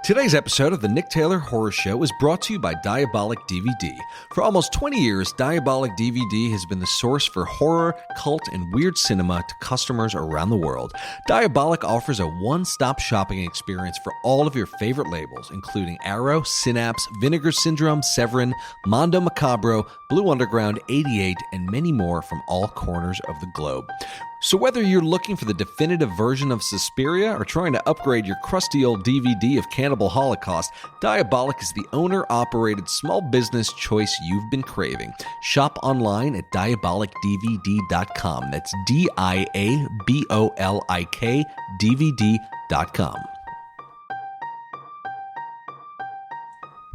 Today's episode of the Nick Taylor Horror Show is brought to you by Diabolic DVD. For almost 20 years, Diabolic DVD has been the source for horror, cult, and weird cinema to customers around the world. Diabolic offers a one-stop shopping experience for all of your favorite labels, including Arrow, Synapse, Vinegar Syndrome, Severin, Mondo Macabro, Blue Underground, 88, and many more from all corners of the globe. So whether you're looking for the definitive version of Suspiria or trying to upgrade your crusty old DVD of Cannibal Holocaust, Diabolic is the owner-operated small business choice you've been craving. Shop online at diabolicdvd.com. That's DIABOLIK DVD.com.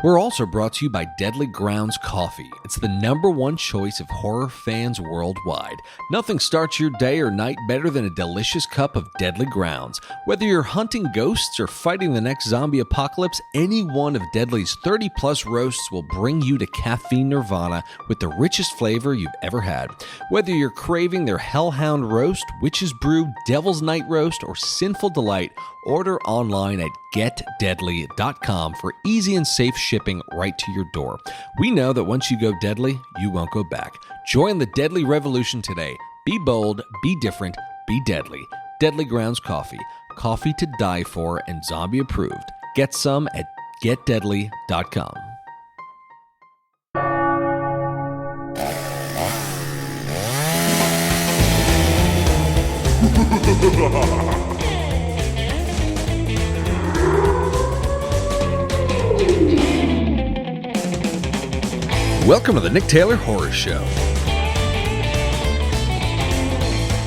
We're also brought to you by Deadly Grounds Coffee. It's the #1 choice of horror fans worldwide. Nothing starts your day or night better than a delicious cup of Deadly Grounds. Whether you're hunting ghosts or fighting the next zombie apocalypse, any one of Deadly's 30-plus roasts will bring you to caffeine nirvana with the richest flavor you've ever had. Whether you're craving their Hellhound Roast, Witch's Brew, Devil's Night Roast, or Sinful Delight, order online at getdeadly.com for easy and safe shipping right to your door. We know that once you go deadly, you won't go back. Join the deadly revolution today. Be bold, be different, be deadly. Deadly Grounds Coffee. Coffee to die for and zombie approved. Get some at getdeadly.com. Welcome to the Nick Taylor Horror Show.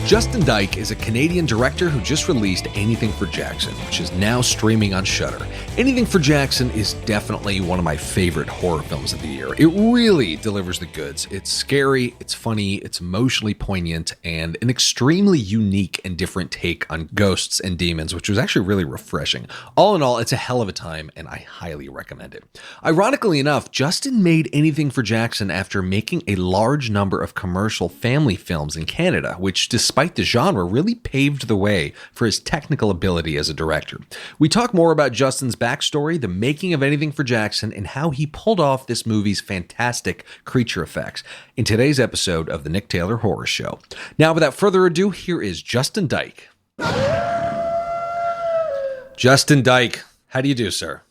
Justin Dyck is a Canadian director who just released Anything for Jackson, which is now streaming on Shudder. Anything for Jackson is definitely one of my favorite horror films of the year. It really delivers the goods. It's scary, it's funny, it's emotionally poignant, and an extremely unique and different take on ghosts and demons, which was actually really refreshing. All in all, it's a hell of a time, and I highly recommend it. Ironically enough, Justin made Anything for Jackson after making a large number of commercial family films in Canada, which, despite the genre, really paved the way for his technical ability as a director. We talk more about Justin's backstory, the making of Anything for Jackson, and how he pulled off this movie's fantastic creature effects in today's episode of the Nick Taylor Horror Show. Now, without further ado, here is Justin Dyck. Justin Dyck, how do you do, sir?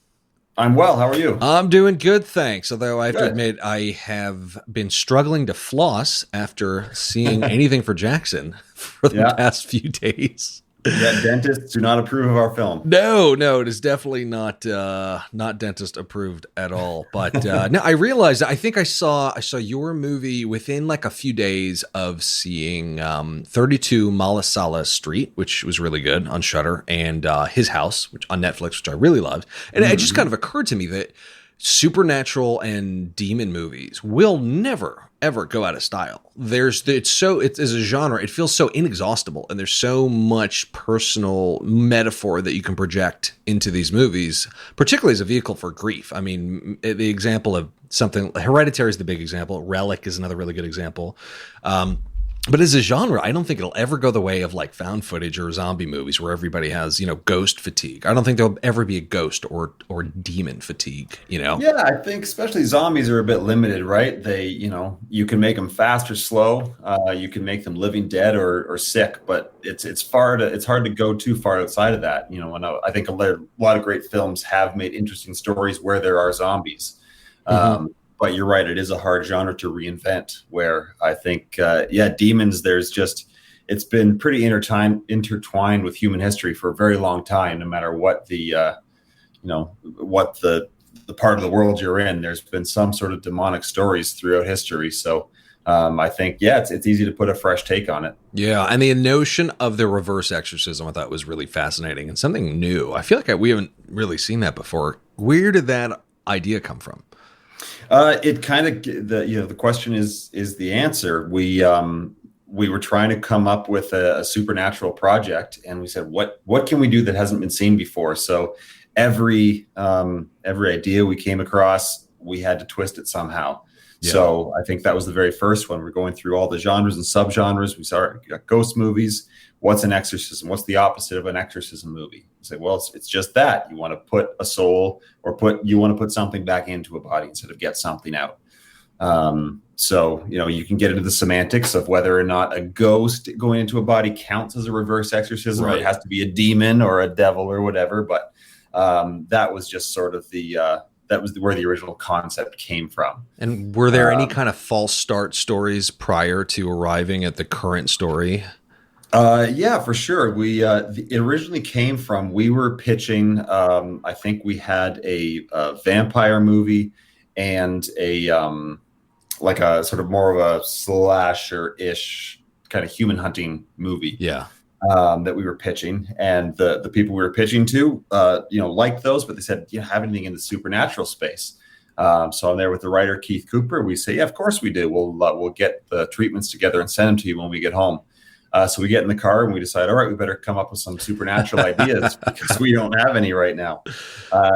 I'm well. How are you? I'm doing good, thanks. Although I have to admit, I have been struggling to floss after seeing Anything for Jackson for the past few days. Yeah, dentists do not approve of our film. No, it is definitely not dentist approved at all. But no, I realized, I think I saw your movie within like a few days of seeing 32 Malasala Street, which was really good on Shudder, and His House, which on Netflix, which I really loved. And it just kind of occurred to me that supernatural and demon movies will never ever go out of style. It's as a genre, it feels so inexhaustible, and there's so much personal metaphor that you can project into these movies, particularly as a vehicle for grief. I mean, the example of something, Hereditary is the big example. Relic is another really good example. But as a genre, I don't think it'll ever go the way of like found footage or zombie movies where everybody has, ghost fatigue. I don't think there'll ever be a ghost or demon fatigue, Yeah, I think especially zombies are a bit limited, right? They, you can make them fast or slow. You can make them living dead or sick, but it's hard to go too far outside of that. And I think a lot of great films have made interesting stories where there are zombies. But you're right, it is a hard genre to reinvent, where I think, demons, it's been pretty intertwined with human history for a very long time, no matter what the part of the world you're in. There's been some sort of demonic stories throughout history. So I think, it's easy to put a fresh take on it. Yeah, and the notion of the reverse exorcism I thought was really fascinating and something new. I feel like we haven't really seen that before. Where did that idea come from? It kind of, the question is the answer. We were trying to come up with a supernatural project, and we said, what can we do that hasn't been seen before? So every idea we came across, we had to twist it somehow. Yeah. So I think that was the very first one. We're going through all the genres and subgenres. We got ghost movies. What's an exorcism? What's the opposite of an exorcism movie? You say, well, it's just that you want to put a soul you want to put something back into a body instead of get something out. So, you can get into the semantics of whether or not a ghost going into a body counts as a reverse exorcism, right, or it has to be a demon or a devil or whatever. But that was just sort of that was where the original concept came from. And were there any kind of false start stories prior to arriving at the current story? Yeah, for sure. It originally came from, we were pitching, I think we had a vampire movie and like a sort of more of a slasher-ish kind of human hunting movie. Yeah. That we were pitching, and the people we were pitching to, liked those, but they said, "Do you have anything in the supernatural space?" So I'm there with the writer Keith Cooper. We say, "Yeah, of course we do. We'll get the treatments together and send them to you when we get home." So we get in the car and we decide, all right, we better come up with some supernatural ideas because we don't have any right now.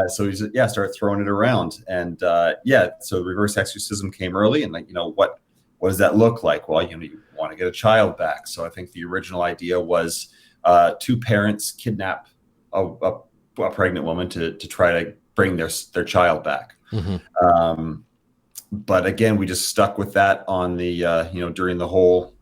So we just, start throwing it around, and so reverse exorcism came early, and what does that look like? Well, you want to get a child back. So I think the original idea was two parents kidnap a pregnant woman to try to bring their child back. Mm-hmm. But again, we just stuck with that on the, during the whole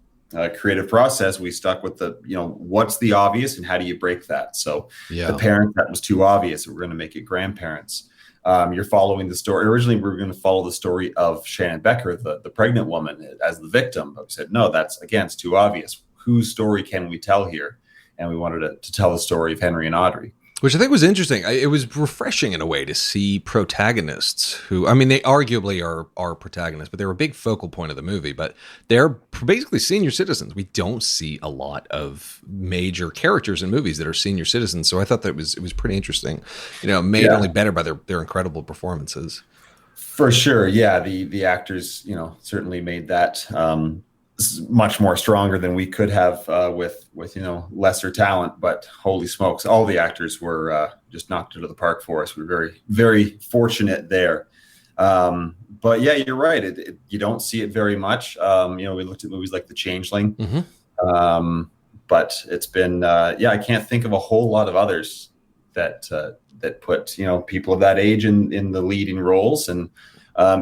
creative process. We stuck with the, what's the obvious and how do you break that? So the parent, that was too obvious. We're going to make it grandparents. You're following the story. Originally, we were going to follow the story of Shannon Becker, the pregnant woman, as the victim. But we said, no, it's too obvious. Whose story can we tell here? And we wanted to tell the story of Henry and Audrey. Which I think was interesting. It was refreshing in a way to see protagonists who, they arguably are protagonists, but they were a big focal point of the movie. But they're basically senior citizens. We don't see a lot of major characters in movies that are senior citizens. So I thought that it was pretty interesting. Made only better by their incredible performances. For sure, yeah. The actors, certainly made that much more stronger than we could have with lesser talent. But holy smokes, all the actors were just knocked it out of the park for us. We're very, very fortunate there. But yeah, you're right. You don't see it very much. We looked at movies like The Changeling, mm-hmm. But it's been I can't think of a whole lot of others that put people of that age in the leading roles, and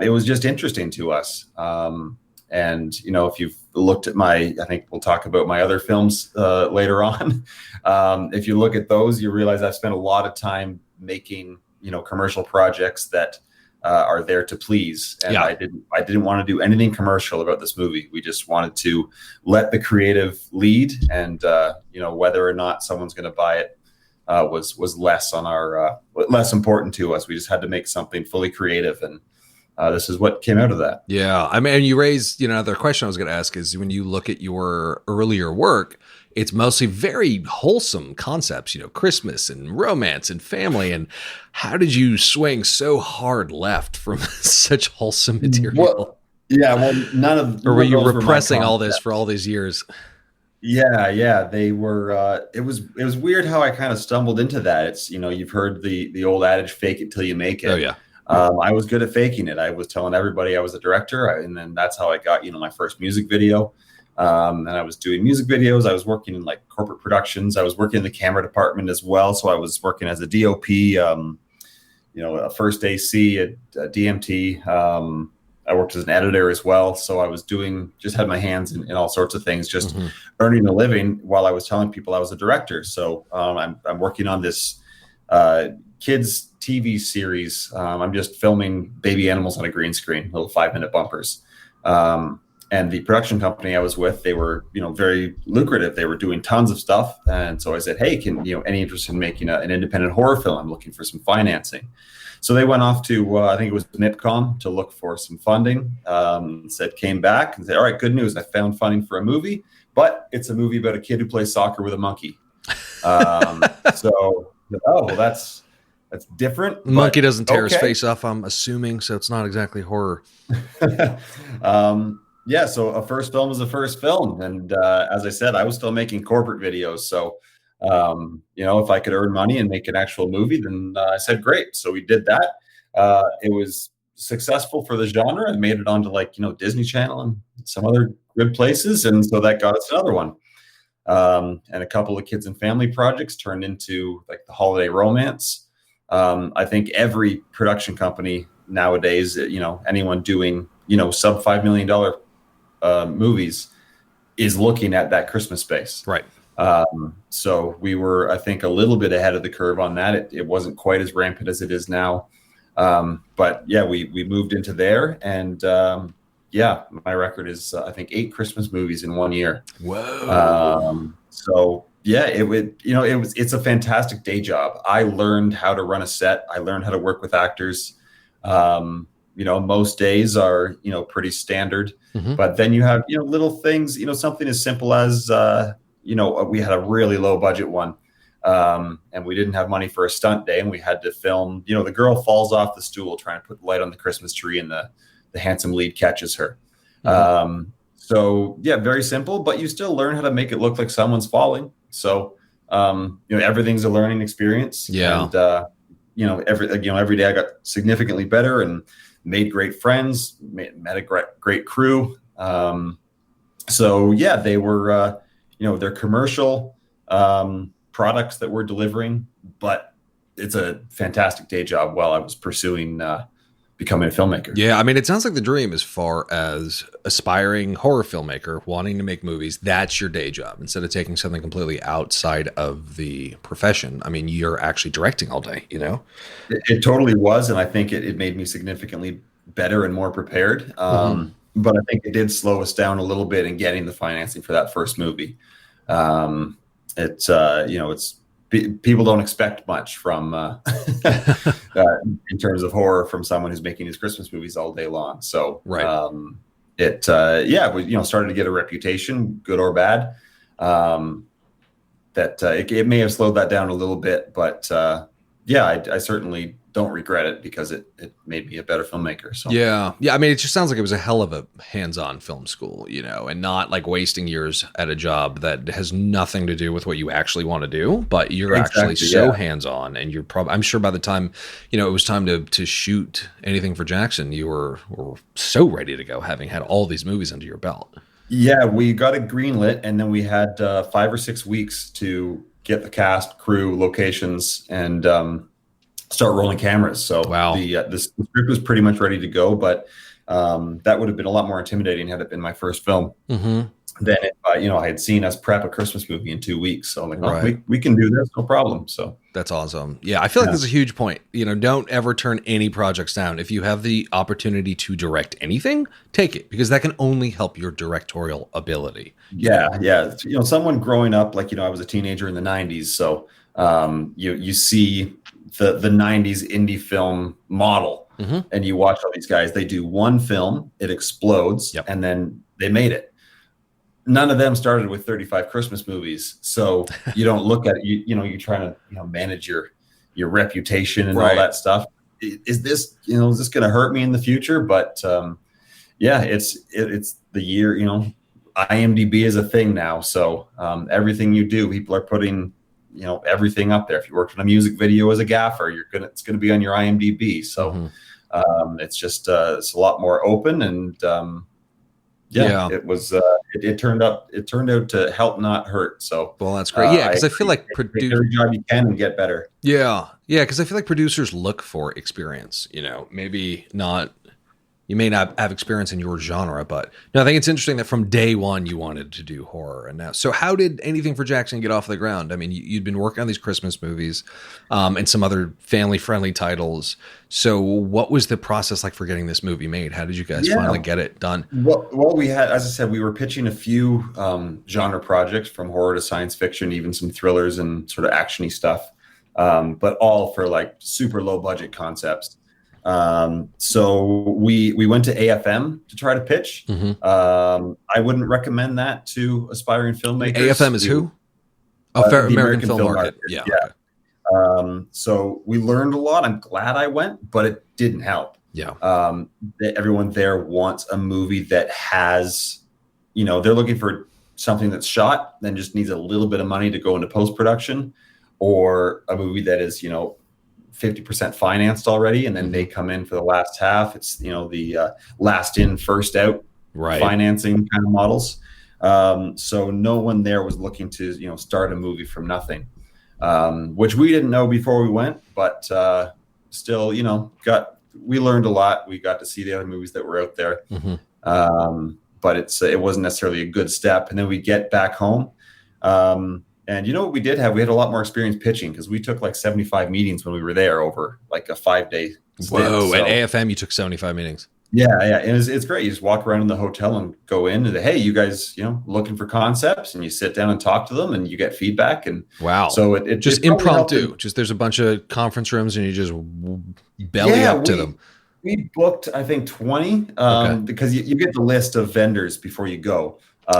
it was just interesting to us. And, if you've looked at I think we'll talk about my other films later on. If you look at those, you realize I've spent a lot of time making, commercial projects that are there to please. And I didn't want to do anything commercial about this movie. We just wanted to let the creative lead, and, whether or not someone's going to buy it was less on less important to us. We just had to make something fully creative, and this is what came out of that. Yeah. You raised, another question I was going to ask is, when you look at your earlier work, it's mostly very wholesome concepts, Christmas and romance and family. And how did you swing so hard left from such wholesome material? None of, or were you repressing all this for all these years? Yeah. They were, it was weird how I kind of stumbled into that. It's, you've heard the old adage, fake it till you make it. Oh yeah. I was good at faking it. I was telling everybody I was a director, and then that's how I got, my first music video. And I was doing music videos. I was working in like corporate productions. I was working in the camera department as well. So I was working as a DOP, a first AC, a DMT. I worked as an editor as well. So I was had my hands in all sorts of things, just mm-hmm. earning a living while I was telling people I was a director. So I'm working on this kids TV series. I'm just filming baby animals on a green screen, little 5-minute bumpers. And the production company I was with, they were, very lucrative. They were doing tons of stuff. And so I said, hey, any interest in making an independent horror film? I'm looking for some financing. So they went off to, I think it was NIPCOM, to look for some funding. Came back and said, all right, good news. I found funding for a movie, but it's a movie about a kid who plays soccer with a monkey. That's different. The monkey doesn't tear his face off, I'm assuming, so it's not exactly horror. So a first film is a first film. And as I said, I was still making corporate videos. So, if I could earn money and make an actual movie, then I said, great. So we did that. It was successful for the genre and made it onto like, Disney Channel and some other good places. And so that got us another one. And a couple of kids and family projects turned into like the holiday romance. I think every production company nowadays, anyone doing, sub $5 million movies is looking at that Christmas space. Right. So we were, I think, a little bit ahead of the curve on that. It wasn't quite as rampant as it is now. But yeah, we moved into there, and my record is, I think, 8 Christmas movies in 1 year. Whoa. So yeah, it's a fantastic day job. I learned how to run a set. I learned how to work with actors. Most days are, pretty standard, but then you have, little things, something as simple as, we had a really low budget one. And we didn't have money for a stunt day, and we had to film, the girl falls off the stool trying to put the light on the Christmas tree, and the handsome lead catches her. So yeah, very simple, but you still learn how to make it look like someone's falling. So, everything's a learning experience. Yeah. And, every day I got significantly better and made great friends, met a great crew. So yeah, they were, they're commercial, products that we're delivering, but it's a fantastic day job while I was pursuing becoming a filmmaker. Yeah, I mean, it sounds like the dream as far as aspiring horror filmmaker wanting to make movies. That's your day job instead of taking something completely outside of the profession. I mean, you're actually directing all day, It totally was, and I think it made me significantly better and more prepared. But I think it did slow us down a little bit in getting the financing for that first movie. It's people don't expect much from in terms of horror from someone who's making these Christmas movies all day long. So right. We started to get a reputation, good or bad. It may have slowed that down a little bit, but I certainly don't regret it because it made me a better filmmaker. So yeah. I mean, it just sounds like it was a hell of a hands-on film school, and not like wasting years at a job that has nothing to do with what you actually want to do, but you're actually so hands-on, and you're probably, I'm sure by the time, it was time to shoot anything for Jackson, you were so ready to go, having had all these movies under your belt. Yeah, we got it greenlit, and then we had 5 or 6 weeks to get the cast, crew, locations, and start rolling cameras. So wow. The script was pretty much ready to go, but that would have been a lot more intimidating had it been my first film. Then I had seen us prep a Christmas movie in 2 weeks. So I'm like, right. we can do this, no problem. So that's awesome. Yeah, I feel like that's a huge point. Don't ever turn any projects down. If you have the opportunity to direct anything, take it, because that can only help your directorial ability. Yeah. Someone growing up, like, I was a teenager in the 90s. So you see the 90s indie film model, and you watch all these guys, they do one film, it explodes, and then they made it. None of them started with 35 Christmas movies. So you don't look at it, you're trying to, manage your reputation and all that stuff. Is this going to hurt me in the future? But it's the year, IMDb is a thing now. So everything you do, people are putting, everything up there. If you worked on a music video as a gaffer, it's going to be on your IMDb. So it's just, it's a lot more open, and it was, it turned out to help, not hurt. So, well, that's great. Yeah. Cause I feel like every job you can and get better. Yeah. Yeah. Cause I feel like producers look for experience, maybe not, you may not have experience in your genre, but no, I think it's interesting that from day one you wanted to do horror. And now, so how did Anything for Jackson get off the ground? I mean, you'd been working on these Christmas movies, and some other family-friendly titles. So what was the process like for getting this movie made? How did you guys finally get it done? Well, we had, as I said, we were pitching a few genre projects, from horror to science fiction, even some thrillers and sort of actiony stuff, but all for like super low budget concepts. So we went to AFM to try to pitch. I wouldn't recommend that to aspiring filmmakers. AFM is who? American Film Market. Yeah. So we learned a lot. I'm glad I went, but it didn't help. Yeah. Everyone there wants a movie that has, they're looking for something that's shot, then just needs a little bit of money to go into post-production, or a movie that is, 50% financed already, and then they come in for the last half. It's, the last in, first out financing kind of models. So no one there was looking to, start a movie from nothing, which we didn't know before we went, but still, we learned a lot. We got to see the other movies that were out there. But it wasn't necessarily a good step. And then we get back home. And you know what we did have? We had a lot more experience pitching because we took like 75 meetings when we were there over like a 5-day stint. Whoa, at AFM you took 75 meetings. Yeah. And it's great. You just walk around in the hotel and go in and, hey, you guys, looking for concepts, and you sit down and talk to them and you get feedback. And wow. So it just impromptu. Just there's a bunch of conference rooms and you just belly up to them. We booked, I think, 20 because you get the list of vendors before you go.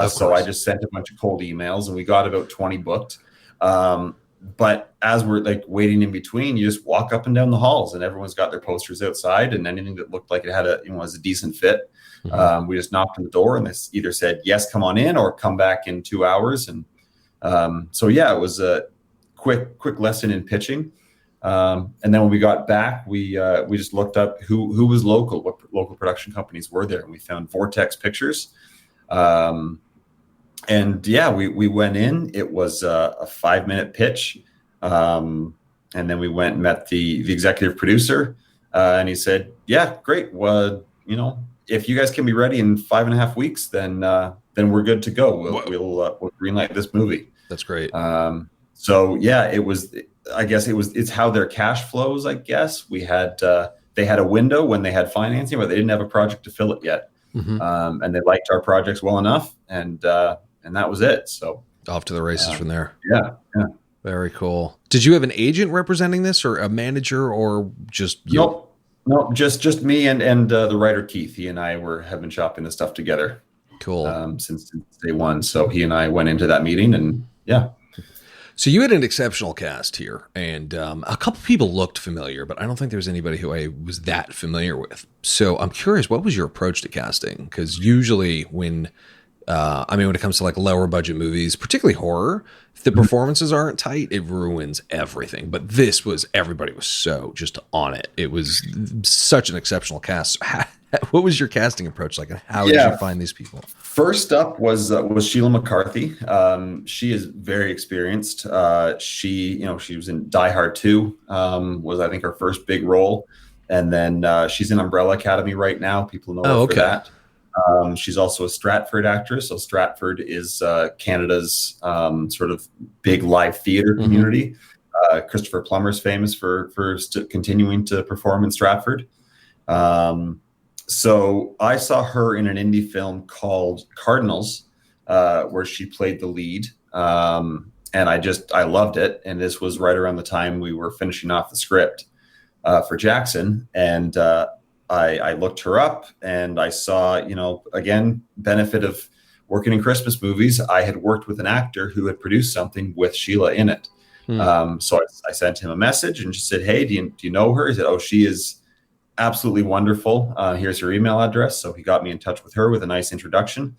So I just sent a bunch of cold emails and we got about 20 booked. But as we're like waiting in between, you just walk up and down the halls and everyone's got their posters outside, and anything that looked like it had was a decent fit. We just knocked on the door and they either said, yes, come on in, or come back in 2 hours. And so, it was a quick lesson in pitching. And then when we got back, we just looked up who was local, what local production companies were there. And we found Vortex Pictures. We went in. It was a 5-minute pitch. And then we went and met the executive producer. And he said, yeah, great. Well, if you guys can be ready in 5.5 weeks, then we're good to go. We'll greenlight this movie. That's great. It's how their cash flows, I guess. They had a window when they had financing, but they didn't have a project to fill it yet. And they liked our projects well enough, and that was it. So off to the races from there. Yeah. Very cool. Did you have an agent representing this, or a manager, or just you? Nope, just me and the writer Keith. He and I have been shopping this stuff together. Cool. Since day one. So he and I went into that meeting, and yeah. So you had an exceptional cast here, and a couple people looked familiar, but I don't think there was anybody who I was that familiar with. So I'm curious, what was your approach to casting? Because usually when it comes to like lower budget movies, particularly horror, if the performances aren't tight, it ruins everything. But everybody was so just on it. It was such an exceptional cast. What was your casting approach like, and how did you find these people? First up was Sheila McCarthy. She is very experienced. She was in Die Hard 2, was I think her first big role, and then she's in Umbrella Academy right now. People know her for that. She's also a Stratford actress. So Stratford is Canada's sort of big live theater community. Christopher Plummer's famous for continuing to perform in Stratford. So I saw her in an indie film called Cardinals, where she played the lead. And I loved it. And this was right around the time we were finishing off the script for Jackson. And I looked her up, and I saw, again, benefit of working in Christmas movies. I had worked with an actor who had produced something with Sheila in it. So I sent him a message and just said, hey, do you know her? He said, oh, she is absolutely wonderful. Here's her email address. So he got me in touch with her with a nice introduction.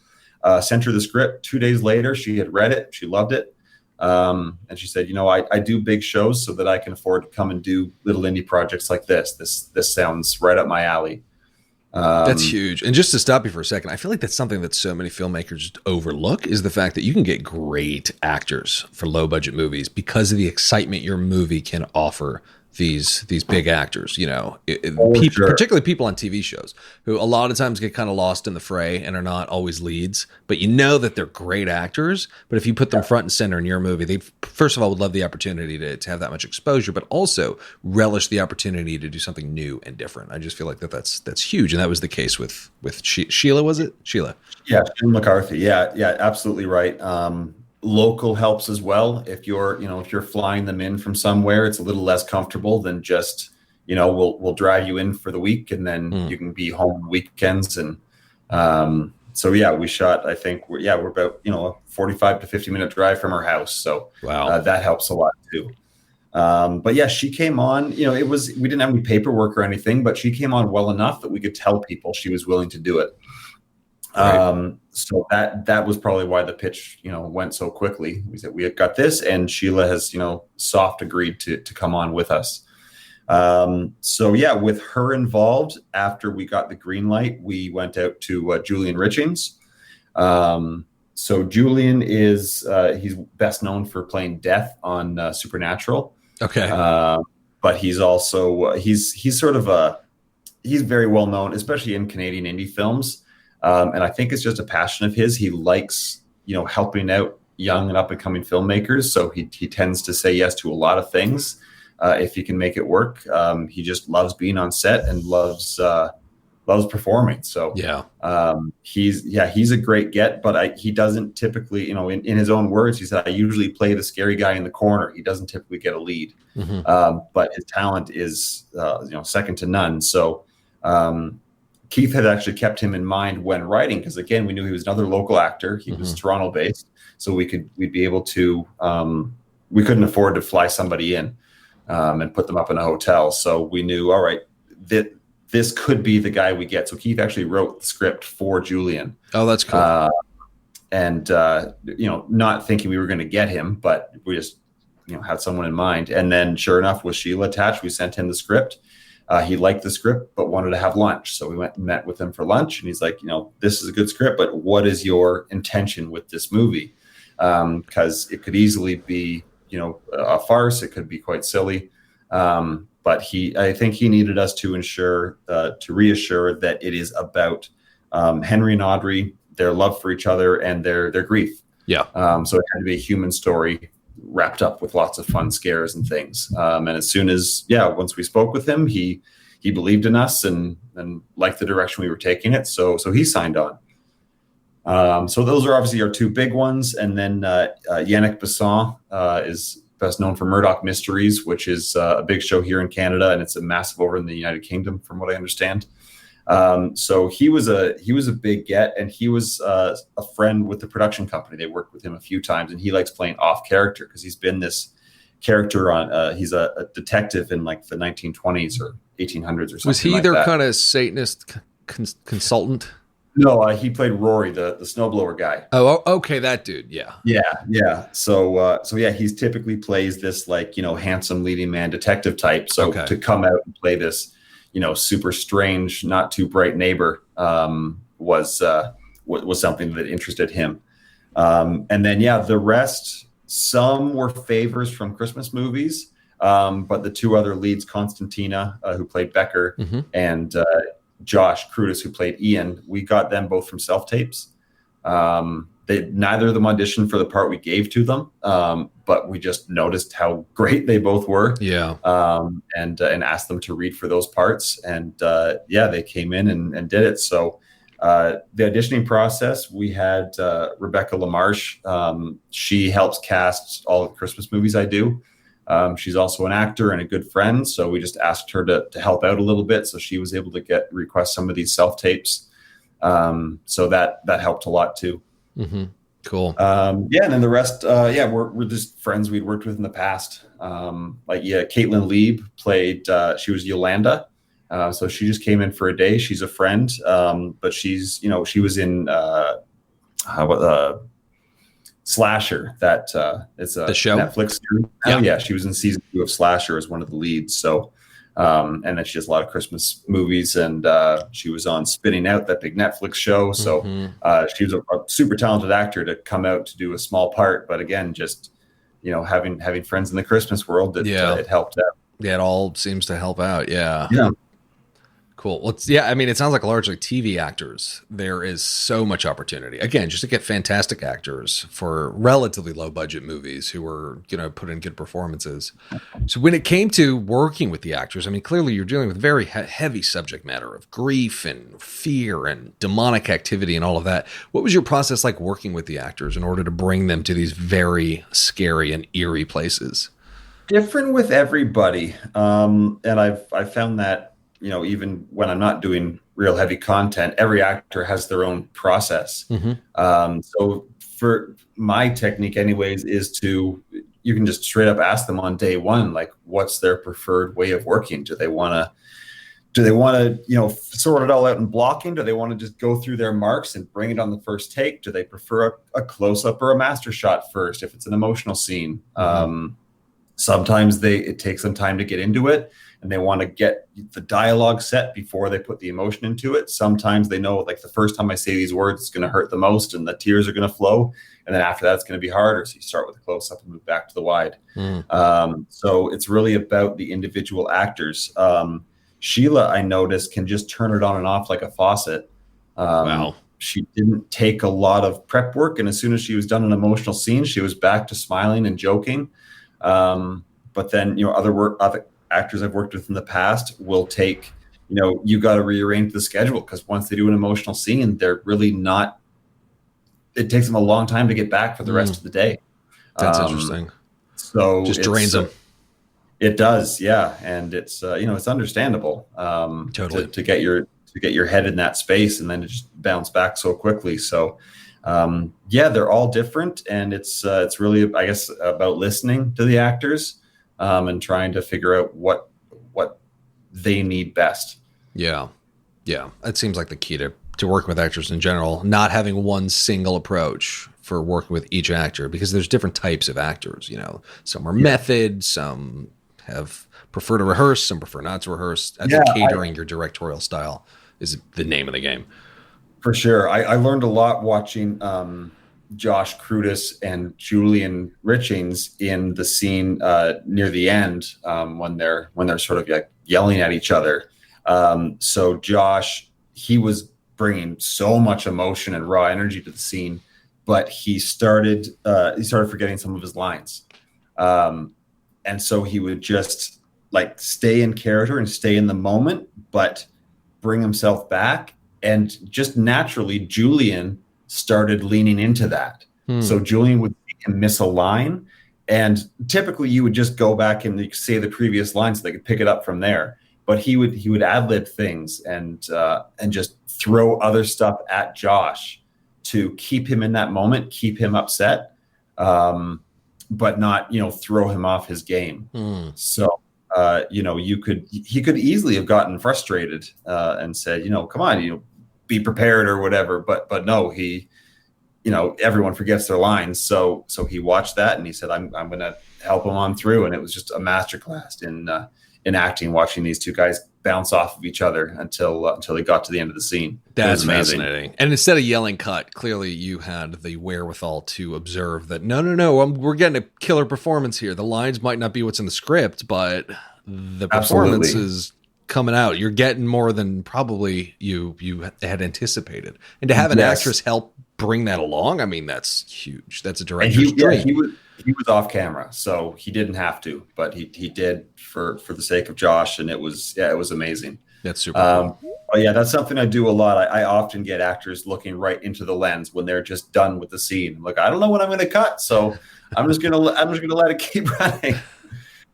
Sent her the script. 2 days later, she had read it. She loved it. And she said, I do big shows so that I can afford to come and do little indie projects like this. This sounds right up my alley. That's huge. And just to stop you for a second, I feel like that's something that so many filmmakers just overlook, is the fact that you can get great actors for low budget movies because of the excitement your movie can offer these big actors, particularly people on TV shows who a lot of times get kind of lost in the fray and are not always leads, but that they're great actors. But if you put them front and center in your movie, they first of all would love the opportunity to have that much exposure, but also relish the opportunity to do something new and different. I just feel like that's huge. And that was the case with Sheila, was it? Sheila. Yeah, Sheila McCarthy. Yeah, absolutely right. Local helps as well. If you're flying them in from somewhere, it's a little less comfortable than just, we'll drive you in for the week and then you can be home weekends. And we shot, I think we're about, a 45 to 50 minute drive from her house. So wow. That helps a lot too. She came on, we didn't have any paperwork or anything, but she came on well enough that we could tell people she was willing to do it. Right. So that was probably why the pitch, went so quickly. We said we had got this, and Sheila has, soft agreed to come on with us. So yeah, with her involved, after we got the green light, we went out to Julian Richings. So Julian is he's best known for playing Death on Supernatural. Okay. But he's also he's sort of he's very well known, especially in Canadian indie films. And I think it's just a passion of his. He likes, helping out young and up and coming filmmakers. So he tends to say yes to a lot of things if he can make it work. He just loves being on set and loves performing. So he's a great get, but he doesn't typically, in his own words, he said, I usually play the scary guy in the corner. He doesn't typically get a lead, but his talent is, second to none. So Keith had actually kept him in mind when writing, because again, we knew he was another local actor. He was Toronto based, so we'd be able to, we couldn't afford to fly somebody in and put them up in a hotel. So we knew, all right, that this could be the guy we get. So Keith actually wrote the script for Julian. Oh, that's cool. And not thinking we were going to get him, but we just, had someone in mind. And then sure enough, with Sheila attached, we sent him the script. He liked the script, but wanted to have lunch. So we went and met with him for lunch, and he's like, this is a good script, but what is your intention with this movie? Because it could easily be, a farce. It could be quite silly. But I think he needed us to reassure that it is about Henry and Audrey, their love for each other, and their grief. Yeah. So it had to be a human story wrapped up with lots of fun scares and things. And as soon as, once we spoke with him, he believed in us and liked the direction we were taking it. So he signed on. So those are obviously our two big ones. And then Yannick Besson is best known for Murdoch Mysteries, which is a big show here in Canada, and it's a massive over in the United Kingdom, from what I understand. So he was a big get, and he was a friend with the production company. They worked with him a few times, and he likes playing off character because he's been this character on. He's a detective in like the 1920s or 1800s or something. Was he like their that. kind of Satanist consultant? No, he played Rory, the snowblower guy. Oh, okay, that dude. Yeah. So he's typically plays this handsome leading man detective type. So to come out and play this, super strange, not too bright neighbor was something that interested him. And then the rest, some were favors from Christmas movies, but the two other leads, Constantina, who played Becker, and Josh Crudis, who played Ian, we got them both from self-tapes. Neither of them auditioned for the part we gave to them, but we just noticed how great they both were. Yeah. And asked them to read for those parts. And they came in and did it. So the auditioning process, we had Rebecca LaMarche. She helps cast all of the Christmas movies I do. She's also an actor and a good friend, so we just asked her to help out a little bit, so she was able to request some of these self tapes. So that helped a lot too. Cool. And then the rest, we're just friends we'd worked with in the past. Caitlin Lieb played. She was Yolanda, so she just came in for a day. She's a friend, but she's she was in Slasher, that it's a show? Netflix series. She was in season 2 of Slasher as one of the leads. So and then she has a lot of Christmas movies, and she was on Spinning Out, that big Netflix show. So she was a super talented actor to come out to do a small part, but again, just having friends in the Christmas world, that it helped out. It all seems to help out. Yeah. Cool. Well, it sounds like largely TV actors. There is so much opportunity. Again, just to get fantastic actors for relatively low budget movies who are, put in good performances. So when it came to working with the actors, clearly you're dealing with very heavy subject matter of grief and fear and demonic activity and all of that. What was your process like working with the actors in order to bring them to these very scary and eerie places? Different with everybody. And I've found that, even when I'm not doing real heavy content, every actor has their own process. So for my technique anyways is you can just straight up ask them on day one, like, what's their preferred way of working? Do they want to, sort it all out in blocking? Do they want to just go through their marks and bring it on the first take? Do they prefer a close up or a master shot first if it's an emotional scene? Sometimes it takes some time to get into it, and they want to get the dialogue set before they put the emotion into it. Sometimes they know, like, the first time I say these words, it's going to hurt the most and the tears are going to flow. And then after that, it's going to be harder. So you start with a close up and move back to the wide. So it's really about the individual actors. Sheila, I noticed, can just turn it on and off like a faucet. Wow. She didn't take a lot of prep work. And as soon as she was done an emotional scene, she was back to smiling and joking. But then, other actors I've worked with in the past will take, you got to rearrange the schedule, because once they do an emotional scene, they're really not, it takes them a long time to get back for the rest of the day. That's interesting. So just drains them. It does. Yeah. And it's, it's understandable, totally, to get your head in that space and then to just bounce back so quickly. So, they're all different, and it's really, I guess, about listening to the actors, and trying to figure out what they need best. Yeah. It seems like the key to working with actors in general, not having one single approach for working with each actor, because there's different types of actors. Some are method, some prefer to rehearse, some prefer not to rehearse. Catering your directorial style is the name of the game. For sure. I learned a lot watching Josh Crudis and Julian Richings in the scene near the end, when they're sort of like yelling at each other. So Josh, he was bringing so much emotion and raw energy to the scene, but he started forgetting some of his lines. And so he would just like stay in character and stay in the moment, but bring himself back. And just naturally, Julian started leaning into that. So Julian would miss a line, and typically you would just go back and say the previous line so they could pick it up from there. But he would ad-lib things and just throw other stuff at Josh to keep him in that moment, keep him upset, but not throw him off his game. So he could easily have gotten frustrated and said, come on, be prepared or whatever. But no, he, everyone forgets their lines. So he watched that and he said, I'm going to help him on through. And it was just a masterclass in acting, watching these two guys bounce off of each other until they got to the end of the scene. That's fascinating. And instead of yelling cut, clearly you had the wherewithal to observe that, no, we're getting a killer performance here. The lines might not be what's in the script, but the performance is coming out. You're getting more than probably you had anticipated. And to have an actress help bring that along, I mean, that's huge. That's a director's dream. He was off camera, so he didn't have to, but he did for the sake of Josh, and it was amazing. That's super cool. But yeah, that's something I do a lot. I often get actors looking right into the lens when they're just done with the scene. Like, I don't know what I'm going to cut, so I'm just gonna let it keep running.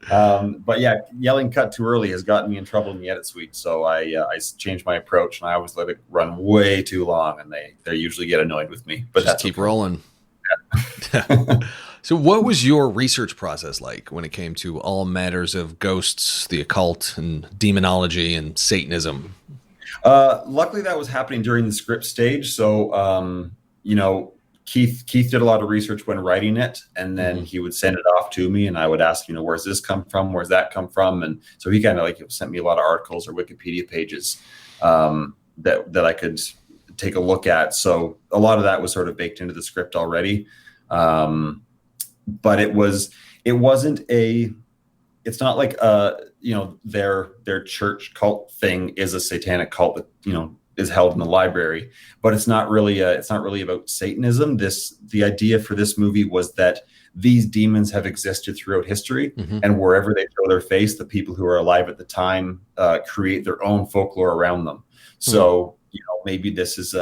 But yeah, yelling cut too early has gotten me in trouble in the edit suite. So I changed my approach, and I always let it run way too long, and they usually get annoyed with me. But just keep rolling. Yeah. So what was your research process like when it came to all matters of ghosts, the occult, and demonology and Satanism? Luckily, that was happening during the script stage. So, Keith did a lot of research when writing it, and then he would send it off to me, and I would ask, where's this come from? Where's that come from? And so he kind of sent me a lot of articles or Wikipedia pages that I could take a look at. So a lot of that was sort of baked into the script already. But it's not like their church cult thing is a satanic cult that is held in the library, but it's not really about Satanism. The idea for this movie was that these demons have existed throughout history, and wherever they show their face, the people who are alive at the time create their own folklore around them. So maybe this is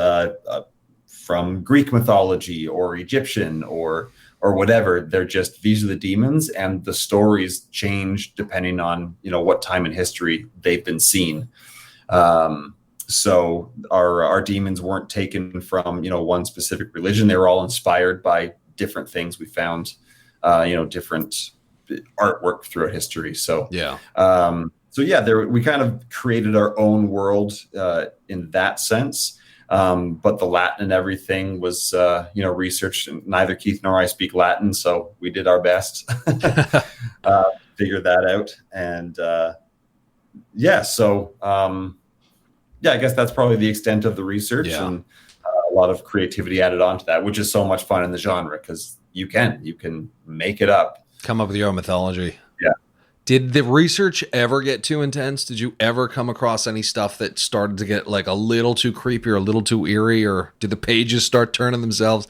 from Greek mythology or Egyptian or whatever. These are the demons, and the stories change depending on what time in history they've been seen. So our demons weren't taken from one specific religion. They were all inspired by different things we found, different artwork throughout history. So we kind of created our own world in that sense. But the Latin and everything was, researched. And neither Keith nor I speak Latin, so we did our best, figure that out. And I guess that's probably the extent of the research, and a lot of creativity added on to that, which is so much fun in the genre because you can make it up. Come up with your own mythology. Yeah. Did the research ever get too intense? Did you ever come across any stuff that started to get like a little too creepy or a little too eerie, or did the pages start turning themselves?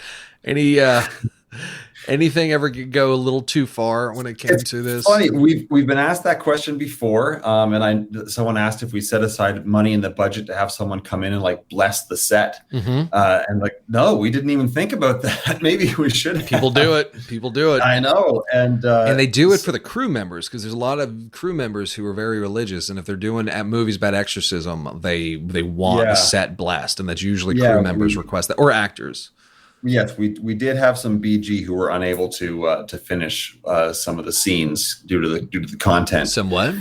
Anything ever go a little too far when it came to this? Funny, we've been asked that question before, and someone asked if we set aside money in the budget to have someone come in and like bless the set, and like, no, we didn't even think about that. Maybe we should. People do it. I know, and they do it for the crew members because there's a lot of crew members who are very religious, and if they're doing movies about exorcism, they want the set blessed, and that's usually crew members request that, or actors. Yes, we did have some BG who were unable to finish some of the scenes due to the content. Some what?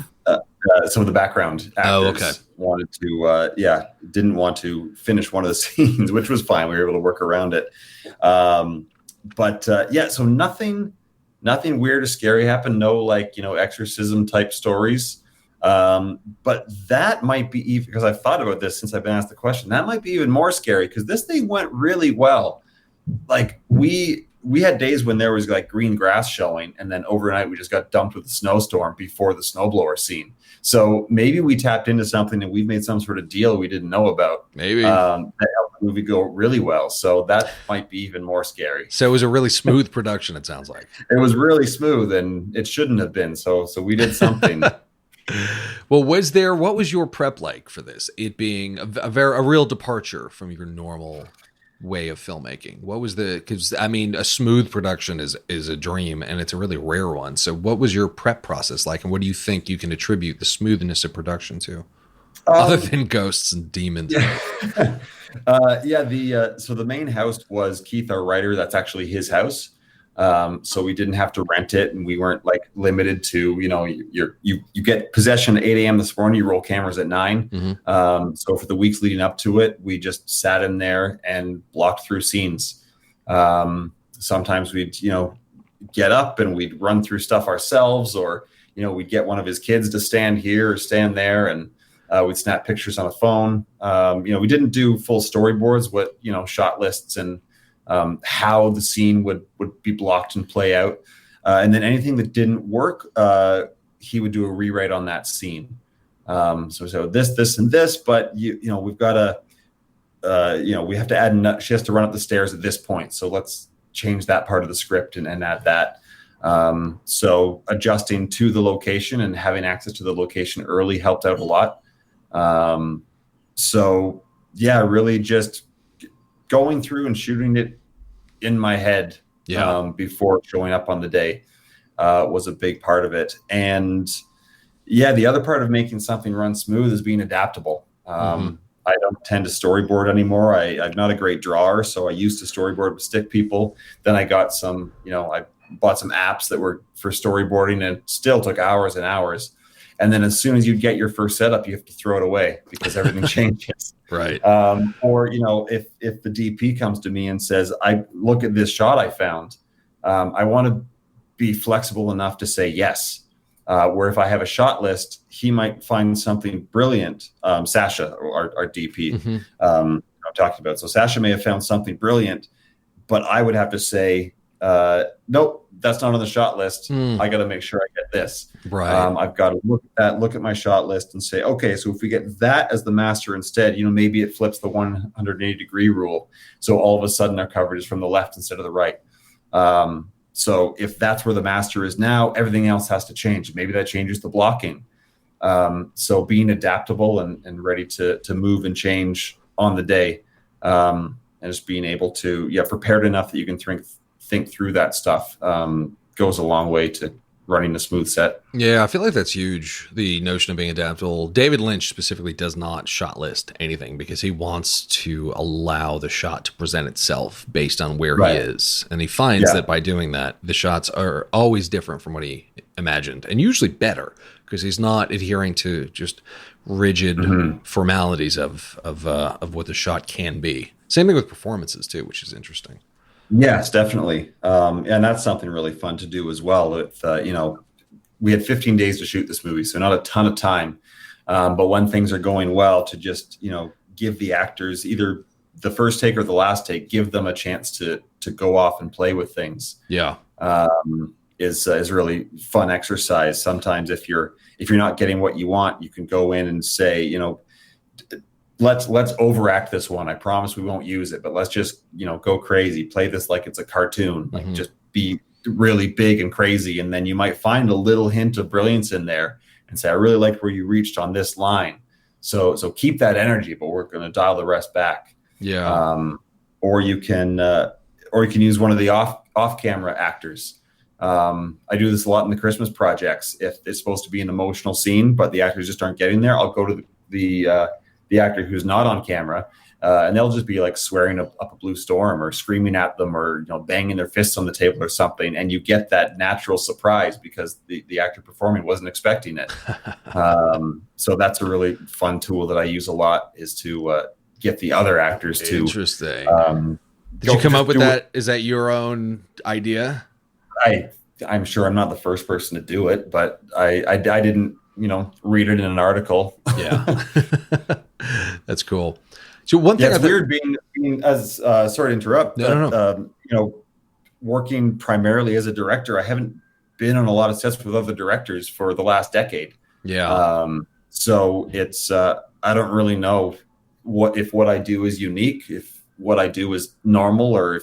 Some of the background actors wanted to didn't want to finish one of the scenes, which was fine. We were able to work around it. So nothing weird or scary happened. No exorcism type stories. But that might be even, because I've thought about this since I've been asked the question, that might be even more scary because this thing went really well. Like we had days when there was like green grass showing, and then overnight we just got dumped with a snowstorm before the snowblower scene. So maybe we tapped into something and we've made some sort of deal we didn't know about. Maybe that helped the movie go really well. So that might be even more scary. So it was a really smooth production. It sounds like it was really smooth, and it shouldn't have been. So we did something. Well, what was your prep like for this? It being a real departure from your normal way of filmmaking. What was because I mean, a smooth production is a dream, and it's a really rare one. So what was your prep process like, and what do you think you can attribute the smoothness of production to, other than ghosts and demons? So the main house was Keith, our writer. That's actually his house. So we didn't have to rent it, and we weren't like limited to, you get possession at 8 a.m. this morning, you roll cameras at 9. Mm-hmm. So for the weeks leading up to it, we just sat in there and blocked through scenes. Sometimes we'd, get up and we'd run through stuff ourselves, or, we'd get one of his kids to stand here or stand there, and we'd snap pictures on a phone. We didn't do full storyboards, shot lists and how the scene would be blocked and play out. And then anything that didn't work, he would do a rewrite on that scene. So this, and this, but we've got to, we have to add, she has to run up the stairs at this point. So let's change that part of the script and add that. So adjusting to the location and having access to the location early helped out a lot. Really just going through and shooting it in my head before showing up on the day was a big part of it. And the other part of making something run smooth is being adaptable. I don't tend to storyboard anymore. I'm not a great drawer, so I used to storyboard with stick people. Then I got some, I bought some apps that were for storyboarding, and it still took hours and hours. And then as soon as you get your first setup, you have to throw it away because everything changes. Right. Or, if the DP comes to me and says, I look at this shot I found, I want to be flexible enough to say yes. Where if I have a shot list, he might find something brilliant. Sasha, our DP, I'm talking about. So Sasha may have found something brilliant, but I would have to say, nope, that's not on the shot list. I got to make sure I get this. Right. I've got to look at my shot list and say, okay, so if we get that as the master instead, maybe it flips the 180-degree rule. So all of a sudden our coverage is from the left instead of the right. So if that's where the master is now, everything else has to change. Maybe that changes the blocking. So being adaptable and ready to move and change on the day, and just being able to, prepared enough that you can think through that stuff, goes a long way to running a smooth set. Yeah, I feel like that's huge. The notion of being adaptable. David Lynch specifically does not shot list anything because he wants to allow the shot to present itself based on where he is. And he finds that by doing that, the shots are always different from what he imagined, and usually better because he's not adhering to just rigid formalities of what the shot can be. Same thing with performances too, which is interesting. Yes, definitely. And that's something really fun to do as well. With, we had 15 days to shoot this movie, so not a ton of time. But when things are going well, to just, give the actors either the first take or the last take, give them a chance to go off and play with things. Yeah. Is really fun exercise. Sometimes if you're not getting what you want, you can go in and say, let's overact this one. I promise we won't use it, but let's just, go crazy, play this like it's a cartoon, like just be really big and crazy. And then you might find a little hint of brilliance in there and say, I really like where you reached on this line. So keep that energy, but we're going to dial the rest back. Yeah. Or you can use one of the off camera actors. I do this a lot in the Christmas projects. If it's supposed to be an emotional scene, but the actors just aren't getting there, I'll go to the actor who's not on camera, and they'll just be like swearing up a blue storm or screaming at them or banging their fists on the table or something, and you get that natural surprise because the actor performing wasn't expecting it. So that's a really fun tool that I use a lot, is to get the other actors to. Interesting. Did you come up with that? Is that your own idea? I'm sure I'm not the first person to do it, but I didn't read it in an article. Yeah. That's cool. So one thing, it's weird being as sorry to interrupt. No. Working primarily as a director, I haven't been on a lot of sets with other directors for the last decade. Yeah. So it's I don't really know if what I do is unique, if what I do is normal, or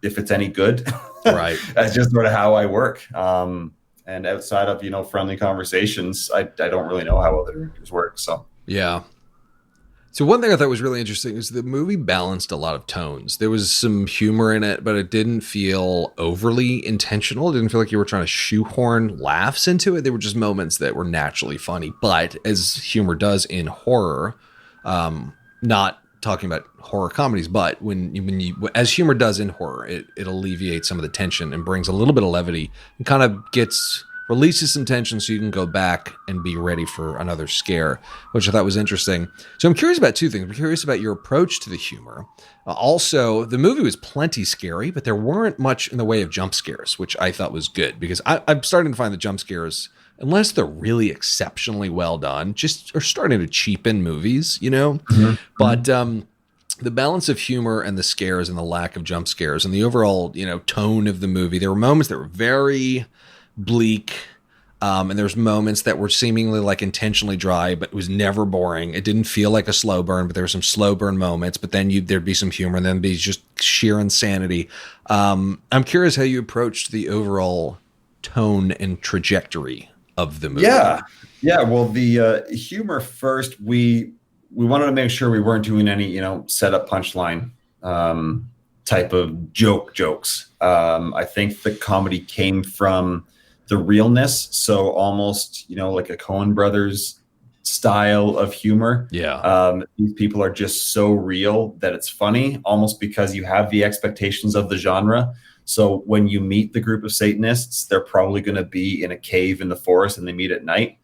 if it's any good. Right. That's just sort of how I work. And outside of friendly conversations, I don't really know how other directors work. So yeah. So one thing I thought was really interesting is the movie balanced a lot of tones. There was some humor in it, but it didn't feel overly intentional. It didn't feel like you were trying to shoehorn laughs into it. There were just moments that were naturally funny. But as humor does in horror, not talking about horror comedies, but when you as humor does in horror, it alleviates some of the tension and brings a little bit of levity and kind of releases some tension so you can go back and be ready for another scare, which I thought was interesting. So I'm curious about two things. I'm curious about your approach to the humor. Also, the movie was plenty scary, but there weren't much in the way of jump scares, which I thought was good because I'm starting to find the jump scares, unless they're really exceptionally well done, just are starting to cheapen movies, Mm-hmm. But the balance of humor and the scares and the lack of jump scares and the overall, tone of the movie, there were moments that were very bleak, and there's moments that were seemingly like intentionally dry, but it was never boring. It didn't feel like a slow burn, but there were some slow burn moments, but then there'd be some humor and then be just sheer insanity. I'm curious how you approached the overall tone and trajectory of the movie. Yeah. Well, the humor first, we wanted to make sure we weren't doing any, setup punchline type of jokes. I think the comedy came from the realness. So almost, like a Coen Brothers style of humor. Yeah. These people are just so real that it's funny, almost because you have the expectations of the genre. So when you meet the group of Satanists, they're probably going to be in a cave in the forest and they meet at night.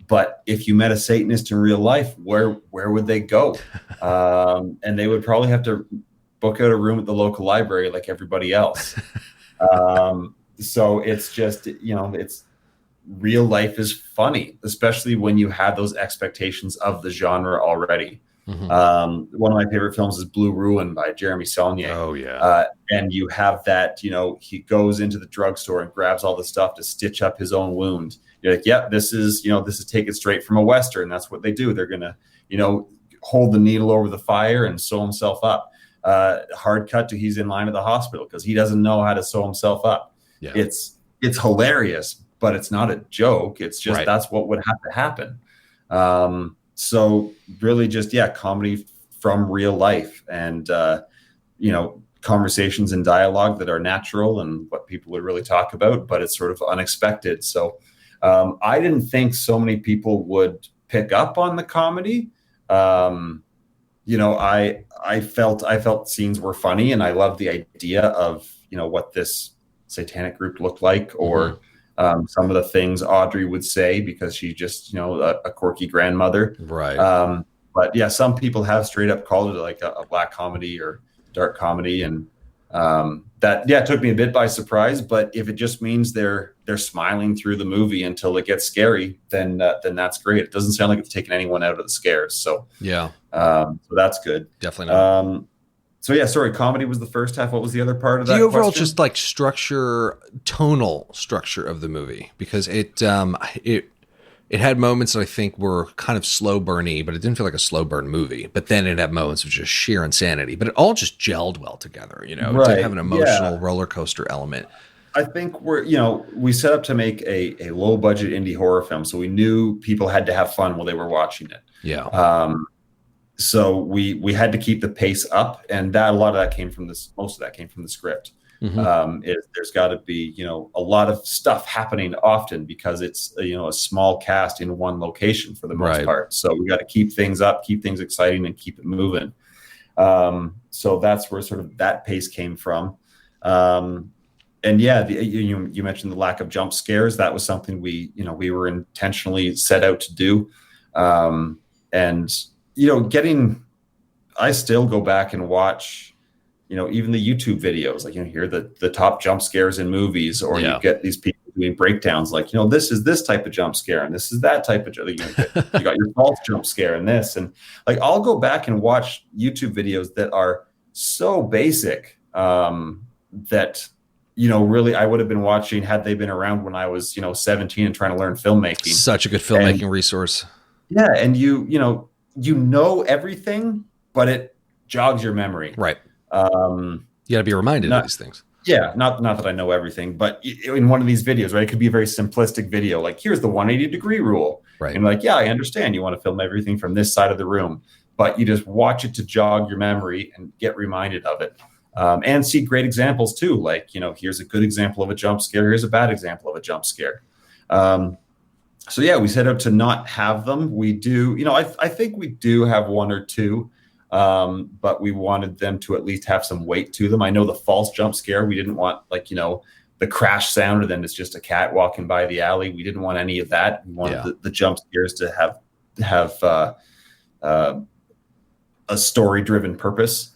But if you met a Satanist in real life, where would they go? And they would probably have to book out a room at the local library like everybody else. So it's just, it's real life is funny, especially when you have those expectations of the genre already. Mm-hmm. One of my favorite films is Blue Ruin by Jeremy Saulnier. Oh yeah. And you have that, he goes into the drugstore and grabs all the stuff to stitch up his own wound. You're like, yeah, this is taken straight from a Western. That's what they do. They're going to, hold the needle over the fire and sew himself up. Hard cut to he's in line at the hospital because he doesn't know how to sew himself up. Yeah. It's hilarious, but it's not a joke. It's just, That's what would have to happen. So really just, comedy from real life. And, conversations and dialogue that are natural and what people would really talk about, but it's sort of unexpected. So I didn't think so many people would pick up on the comedy. I felt scenes were funny, and I loved the idea of, what this satanic group looked like, or some of the things Aubrey would say, because she's just, a quirky grandmother. Right. But yeah, some people have straight up called it like a black comedy or dark comedy. And that took me a bit by surprise. But if it just means they're smiling through the movie until it gets scary, then that's great. It doesn't sound like it's taking anyone out of the scares. So yeah, so that's good. Definitely not. So yeah, sorry, comedy was the first half. What was the other part of that? The overall question? just like tonal structure of the movie, because it had moments that I think were kind of slow burny, but it didn't feel like a slow burn movie. But then it had moments of just sheer insanity, but it all just gelled well together. It did have an emotional roller coaster element. I think we set up to make a low budget indie horror film, so we knew people had to have fun while they were watching it. Yeah. So we had to keep the pace up, and most of that came from the script. Mm-hmm. There's got to be, a lot of stuff happening often, because it's, a small cast in one location for the most part. So we got to keep things up, keep things exciting, and keep it moving. So that's where sort of that pace came from. And yeah, you mentioned the lack of jump scares. That was something we were intentionally set out to do. I still go back and watch, even the YouTube videos, like, hear the top jump scares in movies, or you get these people doing breakdowns, like, this is this type of jump scare, and this is that type of, you got your false jump scare and this, and like, I'll go back and watch YouTube videos that are so basic, that, really I would have been watching had they been around when I was, 17 and trying to learn filmmaking. Such a good filmmaking resource. Yeah. And you know everything, but it jogs your memory. Right. You got to be reminded of these things. Yeah. Not that I know everything, but in one of these videos, right, it could be a very simplistic video. Like, here's the 180-degree rule. Right. And like, yeah, I understand you want to film everything from this side of the room, but you just watch it to jog your memory and get reminded of it. And see great examples too. Like, here's a good example of a jump scare. Here's a bad example of a jump scare. So yeah, we set out to not have them. We do, I think we do have one or two, but we wanted them to at least have some weight to them. I know the false jump scare, we didn't want, like, the crash sound, or then it's just a cat walking by the alley. We didn't want any of that. We wanted the jump scares to have a story-driven purpose.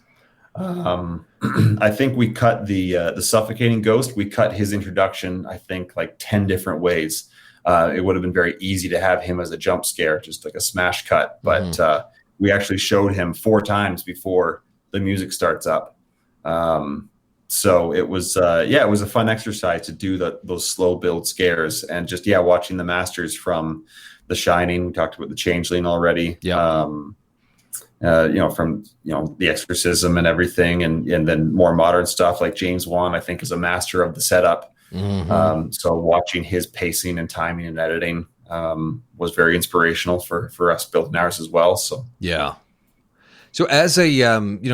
I think we cut the suffocating ghost. We cut his introduction, I think, like 10 different ways. It would have been very easy to have him as a jump scare, just like a smash cut. But we actually showed him 4 times before the music starts up. So it was, it was a fun exercise to do those slow build scares, and just, watching the masters from The Shining. We talked about The Changeling already. Yeah. From The Exorcism and everything, and then more modern stuff like James Wan, I think, is a master of the setup. Mm-hmm. So watching his pacing and timing and editing was very inspirational for us building ours as well. So yeah. So as a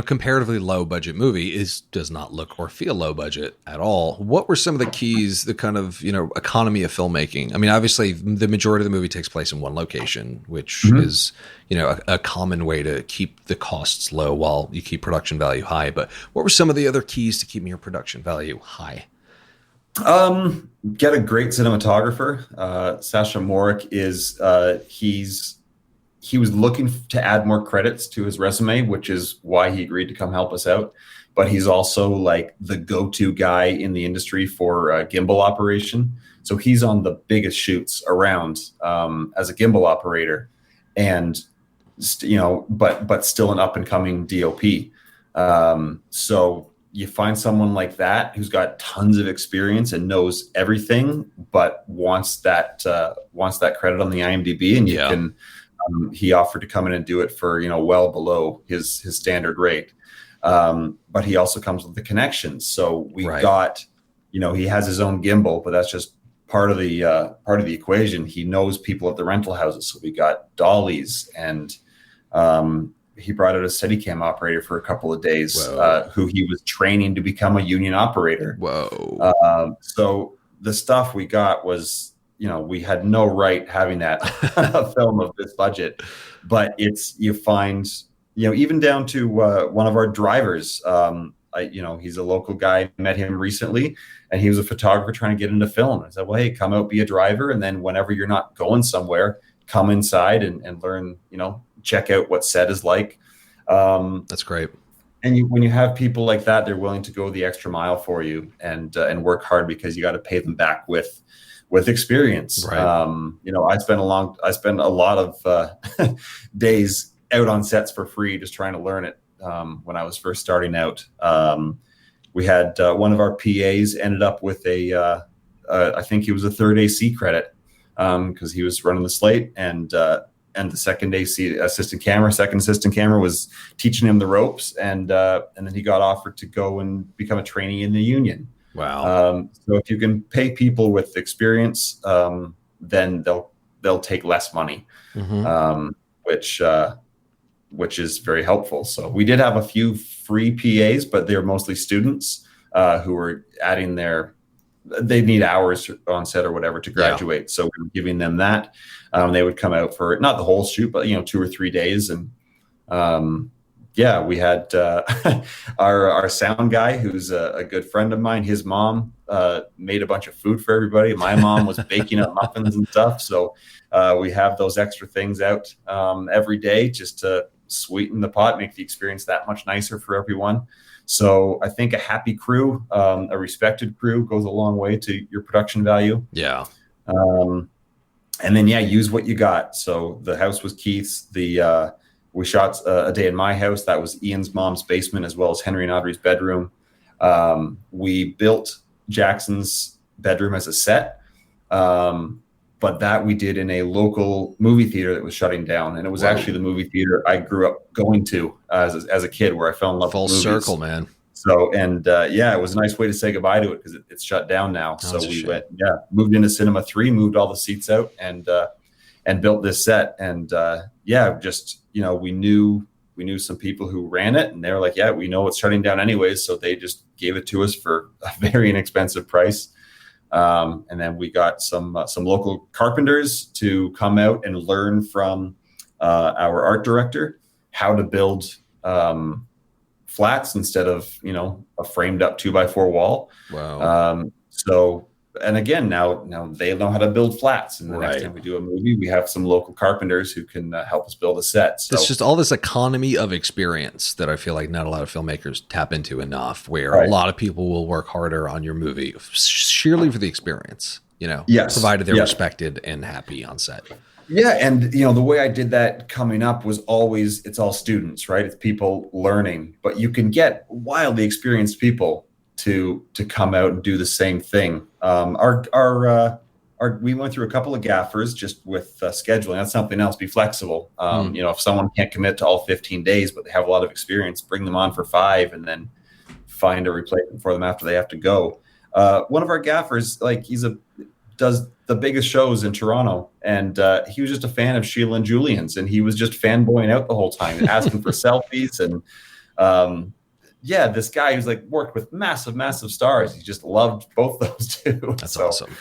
comparatively low budget movie, does not look or feel low budget at all. What were some of the keys, the kind of economy of filmmaking? I mean, obviously the majority of the movie takes place in one location, which is a common way to keep the costs low while you keep production value high. But what were some of the other keys to keeping your production value high? Get a great cinematographer. Sasha Morik is he was looking to add more credits to his resume, which is why he agreed to come help us out. But he's also like the go-to guy in the industry for gimbal operation. So he's on the biggest shoots around as a gimbal operator, and but still an up and coming DOP. So you find someone like that who's got tons of experience and knows everything, but wants that credit on the IMDb, and you can. He offered to come in and do it for well below his standard rate, but he also comes with the connections. So we got he has his own gimbal, but that's just part of the equation. He knows people at the rental houses, so we got dollies, and he brought out a Steadicam operator for a couple of days, Whoa. who he was training to become a union operator. Whoa. So the stuff we got was, we had no right having that on a film of this budget, but you find, even down to one of our drivers, he's a local guy, met him recently, and he was a photographer trying to get into film. I said, well, hey, come out, be a driver. And then whenever you're not going somewhere, come inside and learn, check out what set is like. That's great. And when you have people like that, they're willing to go the extra mile for you and work hard, because you got to pay them back with experience. Right. I spent a lot of days out on sets for free, just trying to learn it. When I was first starting out, we had one of our PAs ended up with I think he was a third AC credit, because he was running the slate, and the second assistant camera was teaching him the ropes, and then he got offered to go and become a trainee in the union. Wow. So if you can pay people with experience, then they'll take less money, which is very helpful. So we did have a few free PAs, but they're mostly students who were adding they need hours on set or whatever to graduate. Yeah. So we were giving them that. They would come out for not the whole shoot, but 2 or 3 days. And we had our sound guy, who's a good friend of mine. His mom made a bunch of food for everybody. My mom was baking up muffins and stuff. So we have those extra things out every day just to sweeten the pot, make the experience that much nicer for everyone. So I think a happy crew, a respected crew, goes a long way to your production value. Yeah. And then, use what you got. So the house was Keith's. We shot a day in my house. That was Ian's mom's basement, as well as Henry and Audrey's bedroom. We built Jackson's bedroom as a set. But that we did in a local movie theater that was shutting down. And it was actually the movie theater I grew up going to as a kid, where I fell in love with movies. Full circle, man. So, and it was a nice way to say goodbye to it, because it's shut down now. So we moved into Cinema 3, moved all the seats out, and built this set. And we knew some people who ran it, and they were like, yeah, we know it's shutting down anyways. So they just gave it to us for a very inexpensive price. And then we got some local carpenters to come out and learn from our art director how to build flats instead of a framed up 2x4 wall. Wow. And again, now they know how to build flats. And the next time we do a movie, we have some local carpenters who can help us build a set. So it's just all this economy of experience that I feel like not a lot of filmmakers tap into enough, where a lot of people will work harder on your movie sheerly for the experience, provided they're respected and happy on set. Yeah. And, the way I did that coming up was always, it's all students, right? It's people learning, but you can get wildly experienced people to come out and do the same thing. We went through a couple of gaffers just with scheduling. That's something else. Be flexible. If someone can't commit to all 15 days, but they have a lot of experience, bring them on for 5 and then find a replacement for them after they have to go. One of our gaffers, does the biggest shows in Toronto, and he was just a fan of Sheila and Julian's, and he was just fanboying out the whole time, asking for selfies. And this guy who's worked with massive stars. He just loved both those two. That's awesome.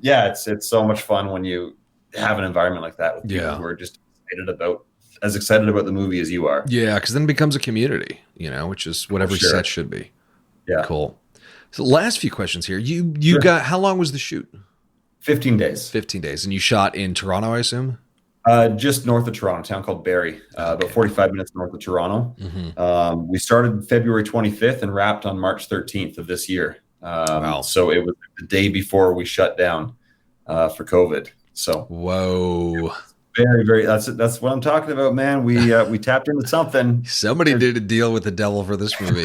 It's so much fun when you have an environment like that with people who are just as excited about the movie as you are. Yeah, because then it becomes a community, which is what every set should be. Yeah. Cool. So last few questions here. You got, how long was the shoot? 15 days. 15 days. And you shot in Toronto, I assume? Just north of Toronto, a town called Barrie, about 45 minutes north of Toronto. Mm-hmm. We started February 25th and wrapped on March 13th of this year. Wow. So it was the day before we shut down for COVID. So whoa, very, very. That's what I'm talking about, man. We tapped into something. Somebody did a deal with the devil for this movie.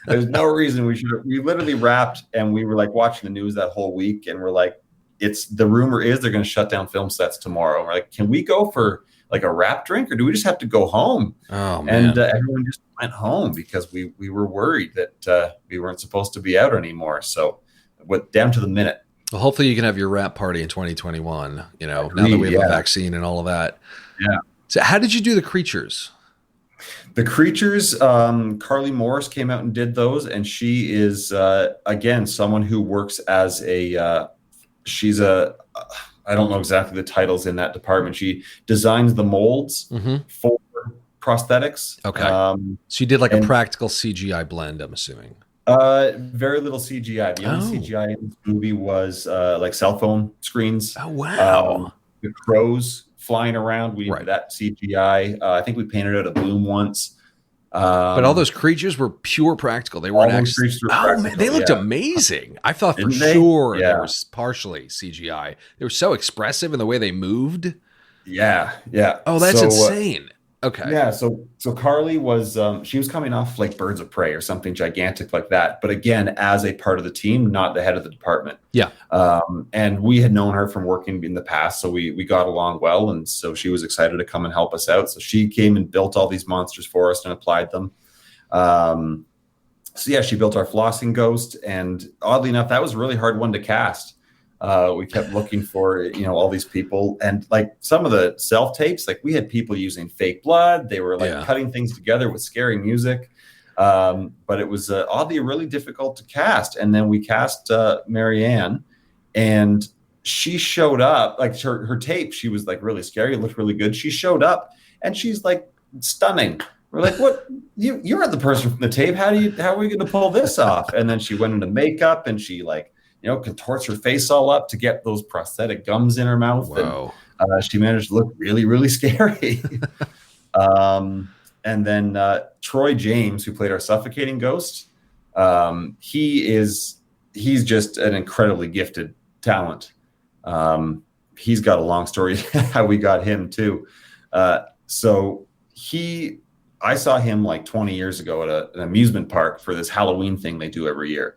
There's no reason we should. We literally wrapped, and we were watching the news that whole week, and we're like, the rumor is they're going to shut down film sets tomorrow. And we're like, can we go for a wrap drink, or do we just have to go home? Oh man! And everyone just went home because we were worried that we weren't supposed to be out anymore. So down to the minute. Well, hopefully you can have your wrap party in 2021. Now that we have a vaccine and all of that. Yeah. So how did you do the creatures? The creatures, Carly Morris came out and did those, and she is again someone who works as she's a I don't know exactly the titles in that department. She designs the molds for prosthetics. Okay, so you did like a practical CGI blend, I'm assuming. Very little CGI. The only CGI in this movie was like cell phone screens. Oh wow! The crows flying around. We did that CGI. I think we painted out a boom once. But all those creatures were pure practical. They weren't actually. Man, they looked amazing. I thought for sure they were partially CGI. They were so expressive in the way they moved. Yeah. Oh, that's insane. Okay. Yeah. So Carly was she was coming off like Birds of Prey or something gigantic like that. But again, as a part of the team, not the head of the department. Yeah. And we had known her from working in the past, so we got along well, and so she was excited to come and help us out. So she came and built all these monsters for us and applied them. So yeah, she built our flossing ghost, and oddly enough, that was a really hard one to cast. We kept looking for, all these people, and like some of the self tapes, like we had people using fake blood. They were like cutting things together with scary music. But it was oddly really difficult to cast. And then we cast Marianne, and she showed up, like her tape. She was like really scary. It looked really good. She showed up and she's like stunning. We're like, what? You're the person from the tape. How are we going to pull this off? And then she went into makeup and she contorts her face all up to get those prosthetic gums in her mouth. Wow. And she managed to look really, really scary. And then Troy James, who played our suffocating ghost, he's just an incredibly gifted talent. He's got a long story how we got him too. So I saw him like 20 years ago at an amusement park for this Halloween thing they do every year.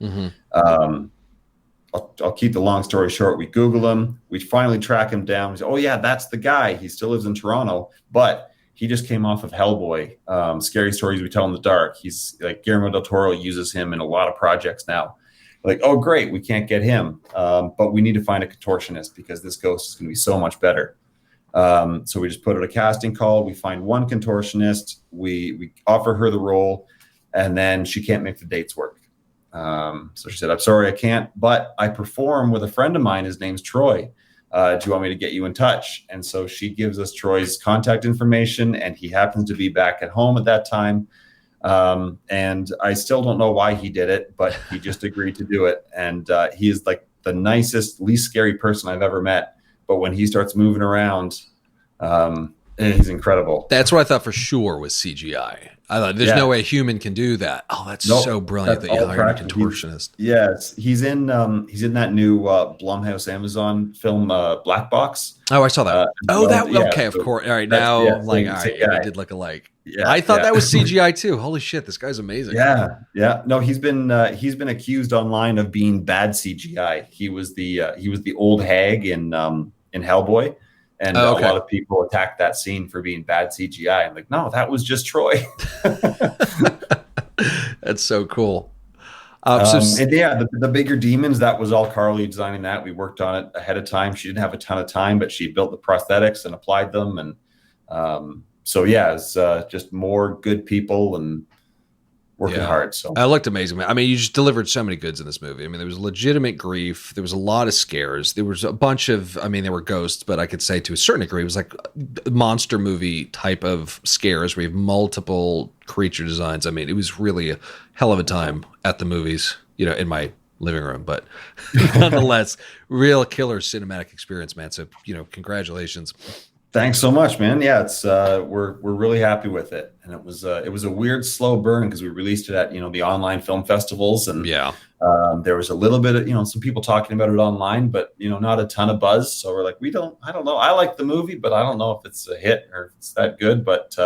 I'll keep the long story short. We Google him. We finally track him down. We say, oh yeah, that's the guy. He still lives in Toronto, but he just came off of Hellboy. Scary Stories We Tell in the Dark. He's like Guillermo del Toro uses him in a lot of projects now. Like, oh great, we can't get him, but we need to find a contortionist because this ghost is going to be so much better. So we just put out a casting call. We find one contortionist. We offer her the role, and then she can't make the dates work. So she said, I'm sorry, I can't, but I perform with a friend of mine. His name's Troy. Do you want me to get you in touch? And so she gives us Troy's contact information, and he happens to be back at home at that time. And I still don't know why he did it, but he just agreed to do it. And he is like the nicest, least scary person I've ever met. But when he starts moving around, he's incredible. That's what I thought for sure was CGI. I thought there's no way a human can do that. Oh, that's so brilliant that you hired a contortionist. He's in that new Blumhouse Amazon film Black Box. Oh, I saw that. Okay, of course. All right, now all right, it did look alike. Yeah, I thought that was CGI too. Holy shit, this guy's amazing. Yeah. No, he's been accused online of being bad CGI. He was the old hag in Hellboy. And a lot of people attacked that scene for being bad CGI. I'm like, no, that was just Troy. That's so cool. The bigger demons, that was all Carly designing that. We worked on it ahead of time. She didn't have a ton of time, but she built the prosthetics and applied them. And it's just more good people and working hard. So it looked amazing, man. I mean, you just delivered so many goods in this movie. I mean, there was legitimate grief. There was a lot of scares. There was a bunch of, there were ghosts, but I could say to a certain degree, it was like monster movie type of scares where you have multiple creature designs. I mean, it was really a hell of a time at the movies, in my living room, but nonetheless, real killer cinematic experience, man. So, congratulations. Thanks so much, man. Yeah, it's we're really happy with it, and it was a weird slow burn because we released it at the online film festivals, and there was a little bit of some people talking about it online, but not a ton of buzz. So we're like, I don't know. I like the movie, but I don't know if it's a hit or if it's that good. But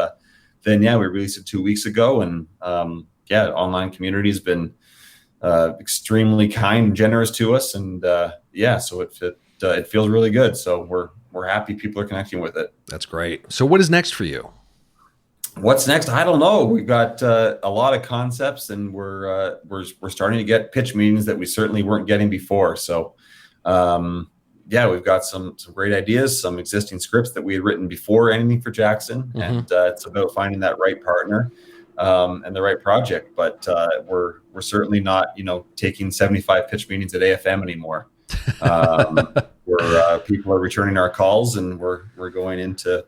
then we released it 2 weeks ago, and online community has been extremely kind and generous to us, and so it feels really good. So we're happy people are connecting with it. That's great. So what is next for you? What's next? I don't know. We've got a lot of concepts, and we're starting to get pitch meetings that we certainly weren't getting before. So yeah, we've got some great ideas, some existing scripts that we had written before Anything for Jackson, and it's about finding that right partner and the right project. But we're certainly not, taking 75 pitch meetings at AFM anymore. Where people are returning our calls, and we're going into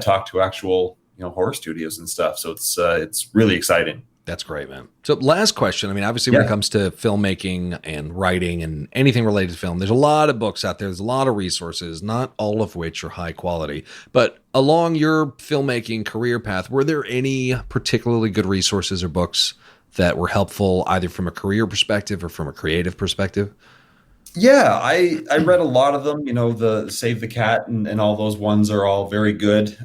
talk to actual horror studios and stuff. So it's really exciting. That's great, man. So last question. I mean, obviously when it comes to filmmaking and writing and anything related to film, there's a lot of books out there. There's a lot of resources, not all of which are high quality. But along your filmmaking career path, were there any particularly good resources or books that were helpful either from a career perspective or from a creative perspective? Yeah, I read a lot of them. The Save the Cat and all those ones are all very good.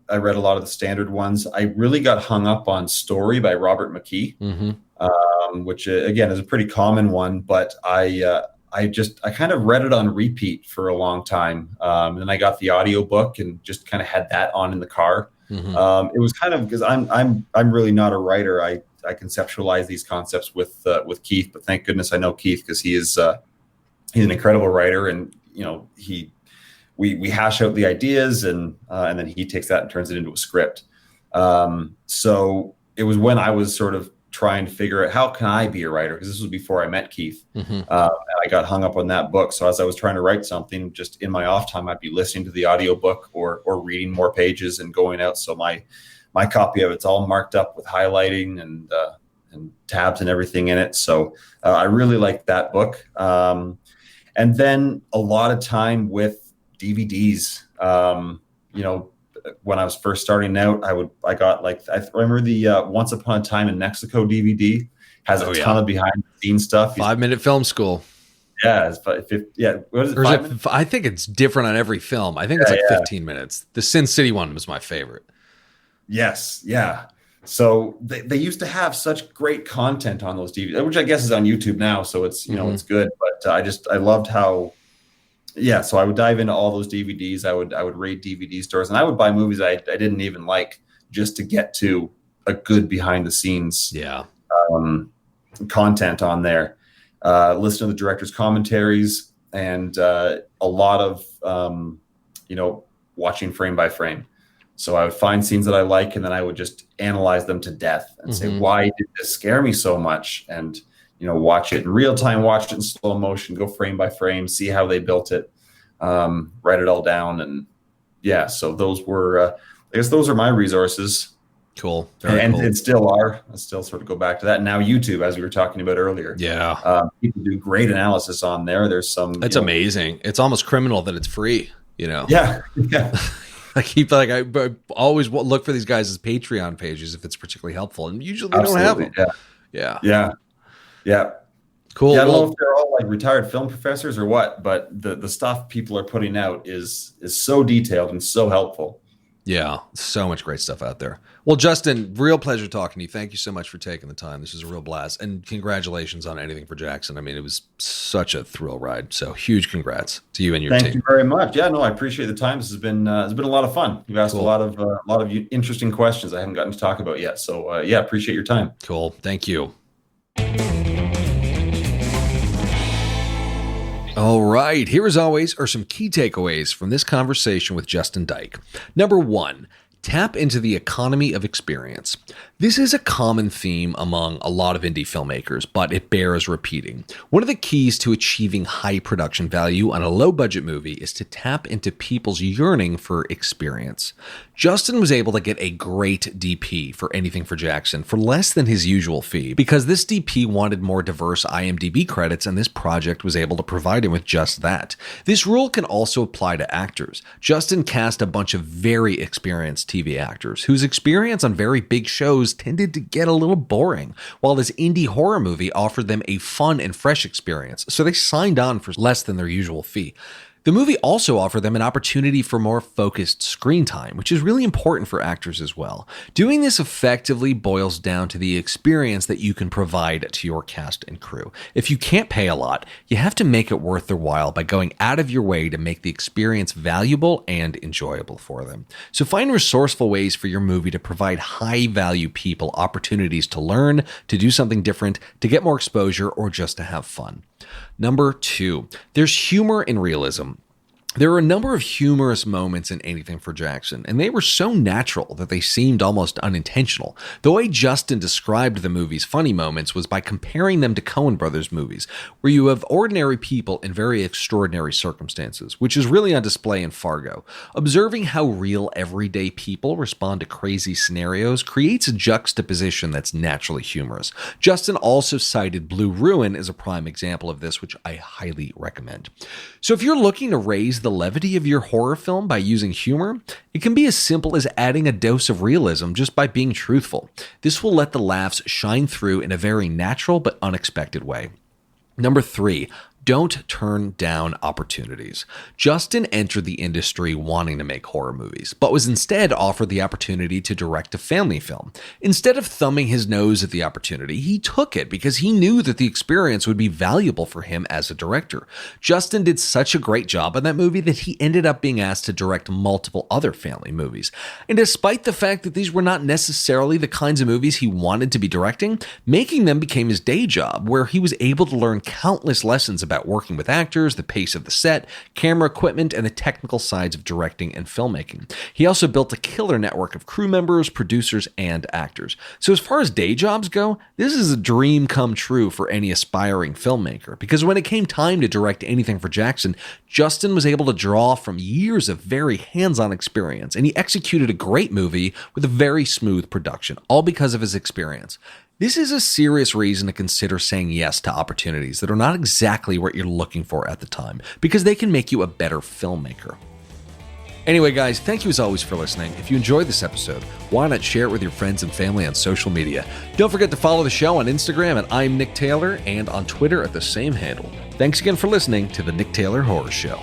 I read a lot of the standard ones. I really got hung up on Story by Robert McKee, which again is a pretty common one, but I kind of read it on repeat for a long time. And then I got the audiobook and just kind of had that on in the car. It was kind of because I'm really not a writer. I conceptualize these concepts with Keith, but thank goodness I know Keith, because he's an incredible writer, and we hash out the ideas, and then he takes that and turns it into a script. So it was when I was sort of trying to figure out how can I be a writer, because this was before I met Keith. And I got hung up on that book. So as I was trying to write something, just in my off time, I'd be listening to the audiobook or reading more pages and going out. So my copy of it's all marked up with highlighting and tabs and everything in it. So I really liked that book. And then a lot of time with DVDs. When I was first starting out, I remember the Once Upon a Time in Mexico DVD has a ton of behind the scenes stuff. 5-minute film school. Yeah, what is it? 5 minutes? I think it's different on every film. I think it's 15 minutes. The Sin City one was my favorite. Yes, yeah. So they used to have such great content on those DVDs, which I guess is on YouTube now. So it's it's good. But I loved how. Yeah, so I would dive into all those DVDs. I would raid DVD stores, and I would buy movies I didn't even like just to get to a good behind the scenes content on there. Listen to the director's commentaries, and a lot of watching frame by frame. So I would find scenes that I like, and then I would just analyze them to death and say, why did this scare me so much? And watch it in real time, watch it in slow motion, go frame by frame, see how they built it, write it all down. And so those were, I guess those are my resources. Cool. And still are. I still sort of go back to that. Now YouTube, as we were talking about earlier. Yeah. People do great analysis on there. There's some. It's amazing. It's almost criminal that it's free, Yeah. Yeah. I always look for these guys' Patreon pages if it's particularly helpful. And usually they don't have them. Yeah. Yeah. Yeah. Cool. Yeah, I don't know if they're all like retired film professors or what, but the stuff people are putting out is so detailed and so helpful. Yeah, so much great stuff out there. Well, Justin, real pleasure talking to you. Thank you so much for taking the time. This is a real blast. And congratulations on Anything for Jackson. I mean, it was such a thrill ride. So huge congrats to you and your team. Thank you very much. Yeah, no, I appreciate the time. This has been a lot of fun. You've asked a lot of interesting questions I haven't gotten to talk about yet. So appreciate your time. Cool. Thank you. All right, here as always are some key takeaways from this conversation with Justin Dyck. Number 1, tap into the economy of experience. This is a common theme among a lot of indie filmmakers, but it bears repeating. One of the keys to achieving high production value on a low-budget movie is to tap into people's yearning for experience. Justin was able to get a great DP for Anything for Jackson for less than his usual fee because this DP wanted more diverse IMDb credits, and this project was able to provide him with just that. This rule can also apply to actors. Justin cast a bunch of very experienced TV actors whose experience on very big shows tended to get a little boring, while this indie horror movie offered them a fun and fresh experience, so they signed on for less than their usual fee. The movie also offered them an opportunity for more focused screen time, which is really important for actors as well. Doing this effectively boils down to the experience that you can provide to your cast and crew. If you can't pay a lot, you have to make it worth their while by going out of your way to make the experience valuable and enjoyable for them. So find resourceful ways for your movie to provide high-value people opportunities to learn, to do something different, to get more exposure, or just to have fun. Number 2, there's humor in realism. There are a number of humorous moments in Anything for Jackson, and they were so natural that they seemed almost unintentional. The way Justin described the movie's funny moments was by comparing them to Coen Brothers movies, where you have ordinary people in very extraordinary circumstances, which is really on display in Fargo. Observing how real everyday people respond to crazy scenarios creates a juxtaposition that's naturally humorous. Justin also cited Blue Ruin as a prime example of this, which I highly recommend. So if you're looking to raise the levity of your horror film by using humor, it can be as simple as adding a dose of realism just by being truthful. This will let the laughs shine through in a very natural but unexpected way. Number 3, don't turn down opportunities. Justin entered the industry wanting to make horror movies, but was instead offered the opportunity to direct a family film. Instead of thumbing his nose at the opportunity, he took it because he knew that the experience would be valuable for him as a director. Justin did such a great job on that movie that he ended up being asked to direct multiple other family movies. And despite the fact that these were not necessarily the kinds of movies he wanted to be directing, making them became his day job, where he was able to learn countless lessons about working with actors, the pace of the set, camera equipment, and the technical sides of directing and filmmaking. He also built a killer network of crew members, producers, and actors. So as far as day jobs go, this is a dream come true for any aspiring filmmaker, because when it came time to direct Anything for Jackson, Justin was able to draw from years of very hands-on experience, and he executed a great movie with a very smooth production, all because of his experience. This is a serious reason to consider saying yes to opportunities that are not exactly what you're looking for at the time, because they can make you a better filmmaker. Anyway, guys, thank you as always for listening. If you enjoyed this episode, why not share it with your friends and family on social media? Don't forget to follow the show on Instagram at I'm Nick Taylor and on Twitter at the same handle. Thanks again for listening to The Nick Taylor Horror Show.